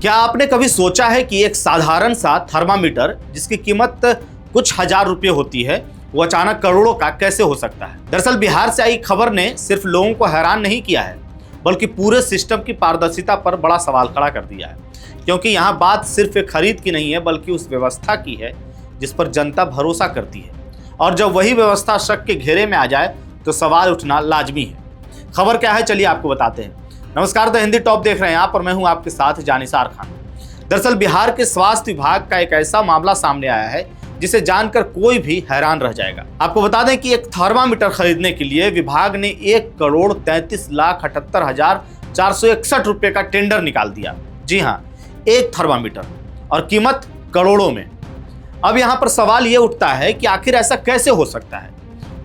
क्या आपने कभी सोचा है कि एक साधारण सा थर्मामीटर जिसकी कीमत कुछ हजार रुपये होती है वो अचानक करोड़ों का कैसे हो सकता है। दरअसल बिहार से आई खबर ने सिर्फ लोगों को हैरान नहीं किया है बल्कि पूरे सिस्टम की पारदर्शिता पर बड़ा सवाल खड़ा कर दिया है, क्योंकि यहाँ बात सिर्फ एक खरीद की नहीं है बल्कि उस व्यवस्था की है जिस पर जनता भरोसा करती है। और जब वही व्यवस्था शक के घेरे में आ जाए तो सवाल उठना लाजमी है। खबर क्या है, चलिए आपको बताते हैं। नमस्कार, द हिंदी टॉप देख रहे हैं आप और मैं हूं आपके साथ जानिसार खान। दरअसल बिहार के स्वास्थ्य विभाग का एक ऐसा मामला सामने आया है जिसे जानकर कोई भी हैरान रह जाएगा। आपको बता दें कि एक थर्मामीटर खरीदने के लिए विभाग ने 1,33,78,461 रुपए का टेंडर निकाल दिया। जी हाँ, एक थर्मामीटर और कीमत करोड़ों में। अब यहाँ पर सवाल ये उठता है कि आखिर ऐसा कैसे हो सकता है।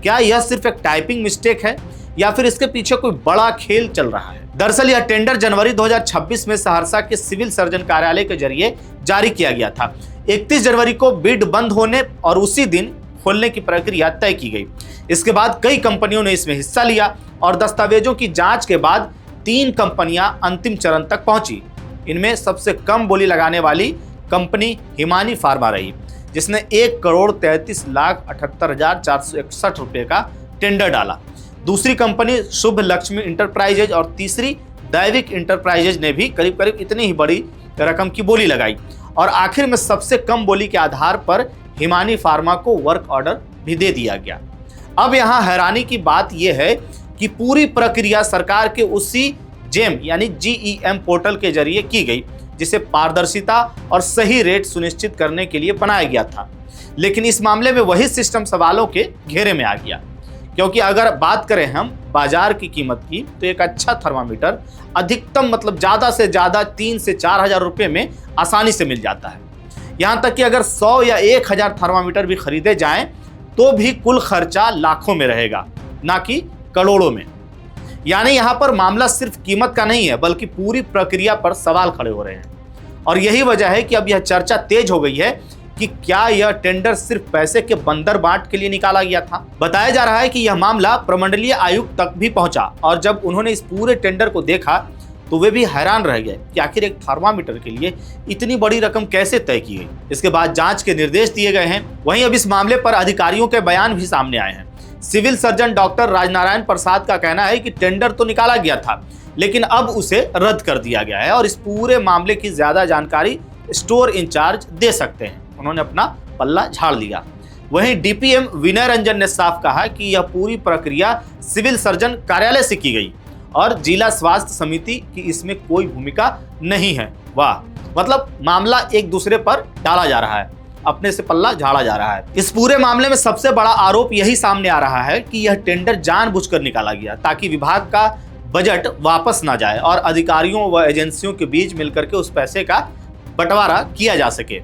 क्या यह सिर्फ एक टाइपिंग मिस्टेक है या फिर इसके पीछे कोई बड़ा खेल चल रहा है। दरअसल यह टेंडर जनवरी 2026 में सहरसा के सिविल सर्जन कार्यालय के जरिए जारी किया गया था। 31 जनवरी को बिड बंद होने और उसी दिन खोलने की प्रक्रिया तय की गई। इसके बाद कई कंपनियों ने इसमें हिस्सा लिया और दस्तावेजों की जांच के बाद 3 कंपनियां अंतिम चरण तक पहुंची। इनमें सबसे कम बोली लगाने वाली कंपनी हिमानी फार्मा रही, जिसने 1,33,78,461 रुपए का टेंडर डाला। दूसरी कंपनी शुभ लक्ष्मी इंटरप्राइजेज और तीसरी दैविक इंटरप्राइजेज ने भी करीब करीब इतनी ही बड़ी रकम की बोली लगाई। और आखिर में सबसे कम बोली के आधार पर हिमानी फार्मा को वर्क ऑर्डर भी दे दिया गया। अब यहाँ हैरानी की बात यह है कि पूरी प्रक्रिया सरकार के उसी जेम यानी GEM पोर्टल के जरिए की गई, जिसे पारदर्शिता और सही रेट सुनिश्चित करने के लिए बनाया गया था। लेकिन इस मामले में वही सिस्टम सवालों के घेरे में आ गया, क्योंकि अगर बात करें हम बाजार की कीमत की तो एक अच्छा थर्मामीटर अधिकतम मतलब ज़्यादा से ज़्यादा 3 से 4 हजार रुपये में आसानी से मिल जाता है। यहाँ तक कि अगर 100 या 1000 थर्मामीटर भी खरीदे जाएं तो भी कुल खर्चा लाखों में रहेगा, ना कि करोड़ों में। यानी यहाँ पर मामला सिर्फ कीमत का नहीं है बल्कि पूरी प्रक्रिया पर सवाल खड़े हो रहे हैं। और यही वजह है कि अब यह चर्चा तेज हो गई है कि क्या यह टेंडर सिर्फ पैसे के बंदर बांट के लिए निकाला गया था। बताया जा रहा है कि यह मामला प्रमंडलीय आयुक्त तक भी पहुंचा और जब उन्होंने इस पूरे टेंडर को देखा तो वे भी हैरान रह गए कि आखिर एक थर्मामीटर के लिए इतनी बड़ी रकम कैसे तय की गई। इसके बाद जांच के निर्देश दिए गए हैं। वहीं अब इस मामले पर अधिकारियों के बयान भी सामने आए हैं। सिविल सर्जन डॉक्टर राजनारायण प्रसाद का कहना है कि टेंडर तो निकाला गया था लेकिन अब उसे रद्द कर दिया गया है और इस पूरे मामले की ज्यादा जानकारी स्टोर इंचार्ज दे सकते हैं। उन्होंने अपना पल्ला झाड़ लिया। वहीं DPM विनय रंजन ने साफ कहा कि यह पूरी प्रक्रिया सिविल सर्जन कार्यालय से की गई और जिला स्वास्थ्य समिति की इसमें कोई भूमिका नहीं है। वाह, मतलब मामला एक दूसरे पर डाला जा रहा है, अपने से पल्ला झाड़ा जा रहा है। इस पूरे मामले में सबसे बड़ा आरोप यही सामने आ रहा है कि यह टेंडर जानबूझकर निकाला गया ताकि विभाग का बजट वापस ना जाए और अधिकारियों व एजेंसियों के बीच मिलकर के उस पैसे का बंटवारा किया जा सके।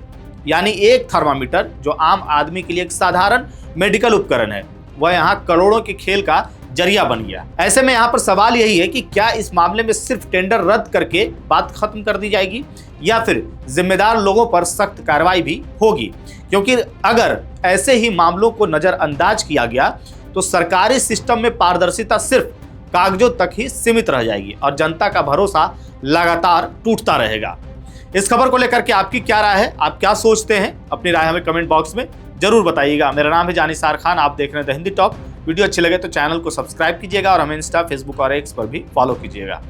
यानी एक थर्मामीटर जो आम आदमी के लिए एक साधारण मेडिकल उपकरण है, वह यहाँ करोड़ों के खेल का जरिया बन गया। ऐसे में यहाँ पर सवाल यही है कि क्या इस मामले में सिर्फ टेंडर रद्द करके बात खत्म कर दी जाएगी या फिर जिम्मेदार लोगों पर सख्त कार्रवाई भी होगी। क्योंकि अगर ऐसे ही मामलों को नजरअंदाज किया गया तो सरकारी सिस्टम में पारदर्शिता सिर्फ कागजों तक ही सीमित रह जाएगी और जनता का भरोसा लगातार टूटता रहेगा। इस खबर को लेकर के आपकी क्या राय है, आप क्या सोचते हैं? अपनी राय हमें कमेंट बॉक्स में जरूर बताइएगा। मेरा नाम है जानिसार खान, आप देख रहे हैं द हिंदी टॉप। वीडियो अच्छी लगे तो चैनल को सब्सक्राइब कीजिएगा और हमें इंस्टा, फेसबुक और एक्स पर भी फॉलो कीजिएगा।